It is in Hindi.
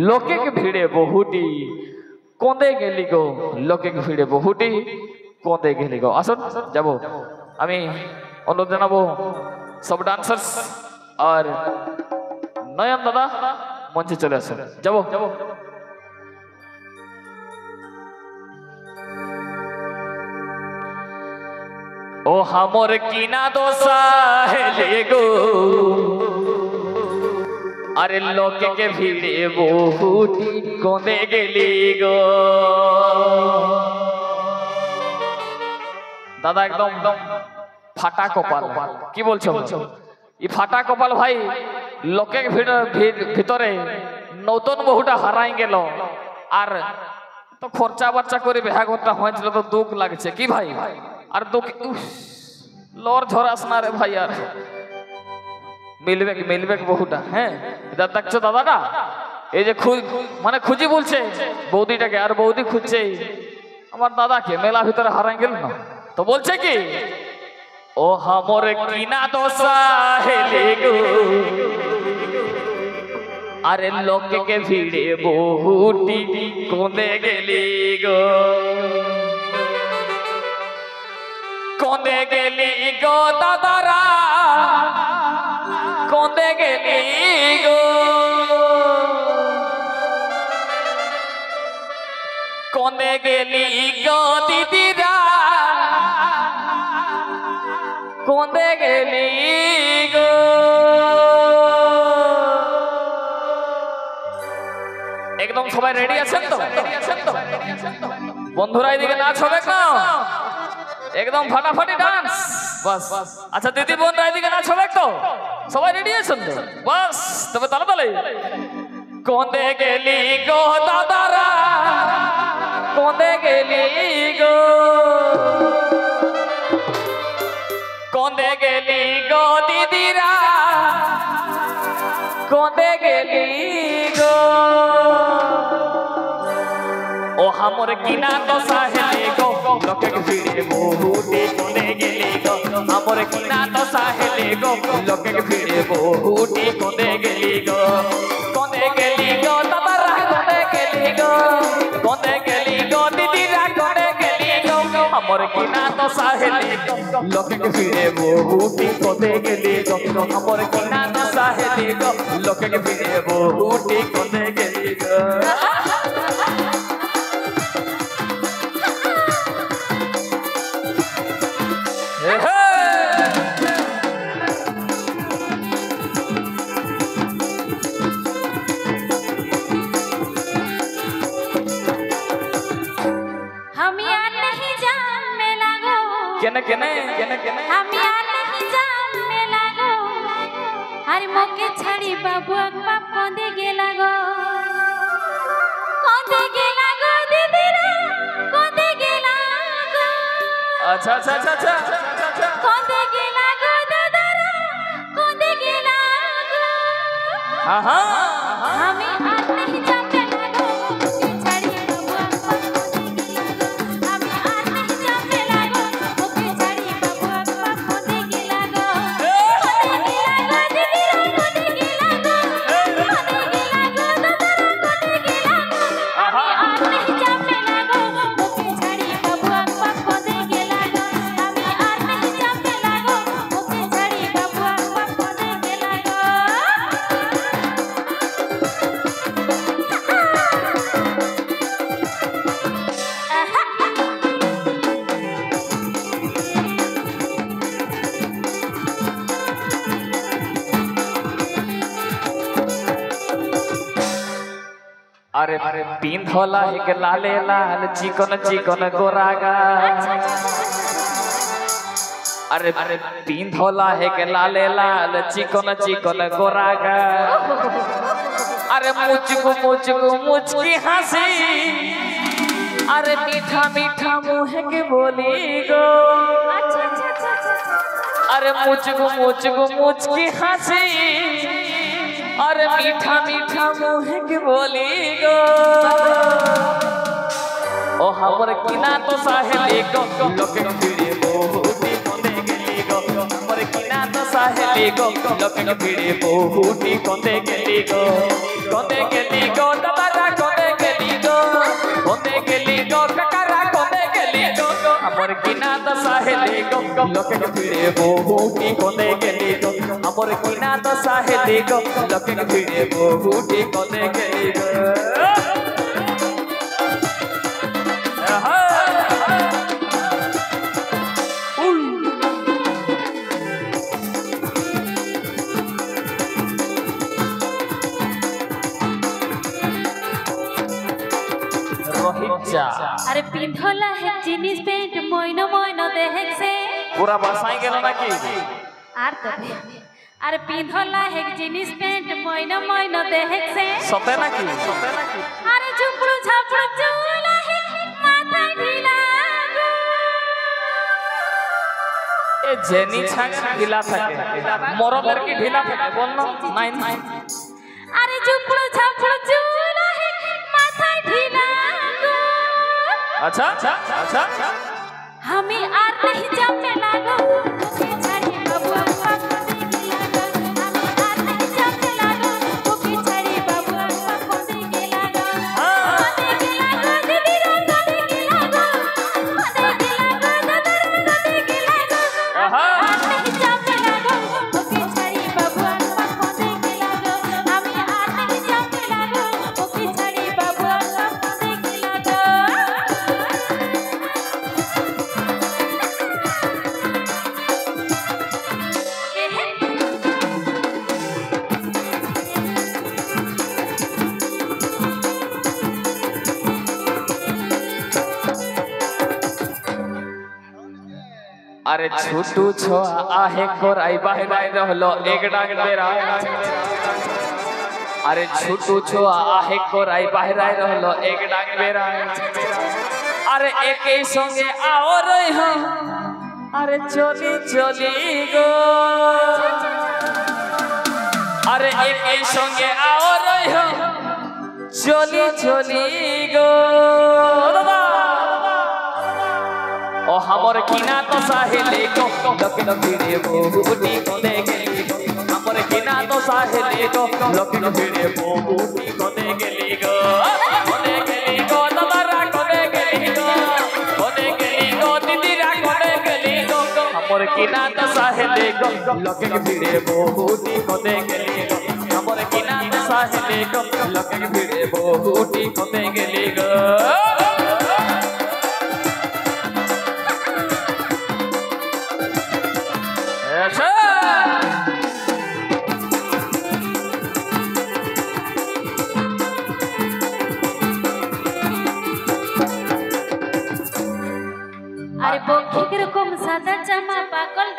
লোকে ভিড়ে বহুটি কোঁদে গেলি গো, লোকে ভিড়ে বহুটি কোঁদে গেলি গো। আসুন যাব, আমি অনুরোধ জানাবো সব ডান্সার্স আর নয়ন দাদা মঞ্চে চলে আসুন। যাবো ও হামর কিনা দোষা হেলে গো, আরে লোকে ভিড়ে বহুটি কোঁদে গেলি গো। দাদা একদম ফাটা কপাল, কি বলছো? এই ফাটা কপাল ভাই, লোকে ভিতরে নতুন বহুটা হারাই গেল, আর তো খরচা বার্চা করে বিহা করতে হয়েছিল, তো দুঃখ লাগছে কি ভাই? আর দুঃখ লর ঝরাস না রে ভাই, আর মিলবে বহুটা। হ্যাঁ দেখছো দাদাটা এই যে মানে খুঁজি বলছে বৌদিটাকে, আর বৌদি খুঁজছে আমার দাদাকে, মেলা ভিতরে হারাই গেল না। তো বলছে কি, ও হামর কিনা দোষা হেলে গো, আরে লোকে ভিড়ে বহুটি কোঁদে গেলি গো, কোঁদে গেলি গো দাদারা, কোঁদে গেলি গো, কোঁদে গেলি গো দিদিরা, কোঁদে গেলি গো। একদম সবাই রেডি আছেন তো? বন্ধুরা এদিকে নাচ হবে না, একদম ফাটাফাটি ডান্স বাস। আচ্ছা দিদি বোনরা এদিকে নাচ হবে তো? সবাই রেডি আছেন তো? বাস তবে তালে কোঁদে গেলি গো দাদারা, কোঁদে গেলি গো, কোঁদে গেলি গো দিদিরা, কোঁদে গেলি গো। ও হামর কিনা দশা হেলে গো, লোকে ভিড়ে বহুটি কোঁদে গেলি গো, হামর কিনা দশা হেলে গো, লোকে ভিড়ে বহুটি কোঁদে গেলি গো, কোঁদে গেলি গো দাদারা, কোঁদে গেলি গো, কোঁদে গেলি গো দিদিরা, কোঁদে গেলি গো, হামর কিনা দশা হেলে গো, লোকে ভিড়ে বহুটি কোঁদে গেলি গো, হামর কিনা দশা হেলে গো, লোকে ভিড়ে বহুটি কোঁদে গেলি গো। केने केने केने केने हम यार नहीं जाम में लागो, अरे मोके छड़ी बाबू अगवा कोंदे गेला गो दीदी रे, कोंदे गेला गो। अच्छा अच्छा अच्छा अच्छा अच्छा कोंदे गेला गो दादा रे, कोंदे गेला गो। हां हां हम यार नहीं जाम में लागो, मोके छड़ी बाबू अगवा कोंदे गेला गो, हम यार नहीं जाम में लागो, मोके छड़ी बाबू अगवा कोंदे गेला गो, कोंदे गेला गो दीदी रे, कोंदे गेला गो, कोंदे गेला गो दादा रे, कोंदे गेला गो। हम यार नहीं जाम में लागो, मोके छड़ी बाबू अगवा कोंदे गेला गो, हम यार नहीं जाम में लागो, मोके छड़ी बाबू अगवा कोंदे गेला गो। अरे अरे पिंधोला एक लाले लाल चिकन चिकन गोरागा, अरे अरे पिंधोला एक लाले लाल चिकन चिकन गोरागा, अरे मुझको मुझकी हंसी, अरे मीठा मीठा मुँह के बोली गो, अरे मुझको मुझकी हंसी, अरे मीठा मीठा मुँह के बोली गो। ओ हमर किना तो साहेली गो, लोके भिड़े बहुटी कोंदे गेली गो, हमर किना तो साहेली गो, लोके भिड़े बहुटी कोंदे गेली गो, कोंदे गेली गो কিনা দশা হেলে গো লোকে ভিড়ে বহুটি কোনে গেলি গো আমার কিনা দশা হেলে গো লোকে ভিড়ে বহুটি কোনে গেলি গো अरे पिंधला है जिनिस पेंट मोइनो मोइनो देख से पूरा बसाई गेलो ना की आर तो अरे पिंधला है जिनिस पेंट मोइनो मोइनो देख से सते ना की अरे झुपड़ू झापड़ू चूला है माथा ढीला ए जेनी छांग ढीला থাকে মরদের কি ঢিলা থাকে বল না নাই নাই अरे झुपड़ू झापड़ू चूला है माथा ढीला अच्छा अच्छा हमें आर नहीं जमे लागो ओके छाड़ी बबुआ पापा देखे लागो हमें आर नहीं जमे लागो ओके छाड़ी बबुआ पापा देखे लागो देखे लागो दीदी रंग देखे लागो देखे लागो दादा रंग देखे लागो आर नहीं जमे लागो ओके छाड़ी बबुआ पापा देखे लागो हमें आर नहीं जमे लागो ओके छाड़ी बबुआ पापा देखे लागो अरे छोटू छोआ आहे कोराई बाहर रहलो एक डांग बेरा अरे छोटू छोआ आहे कोराई बाहर रहलो एक डांग बेरा अरे एक ही संगे आओ रही हो अरे चली चली गो अरे एक ही संगे आओ रही हो चली चली गो ओ हमर किना तो साहेले को लकिन भिड़े बहुटी कोने गेली गो हमर किना तो साहेले को लकिन भिड़े बहुटी कोने गेली गो कोने गेली गो दादा कोने गेली गो दीदीरा कोने गेली गो हमर किना तो साहेले को लकिन भिड़े बहुटी कोने गेली गो हमर किना तो साहेले को लकिन भिड़े बहुटी कोने गेली गो अरे वो किरकम सादा जमा पाकल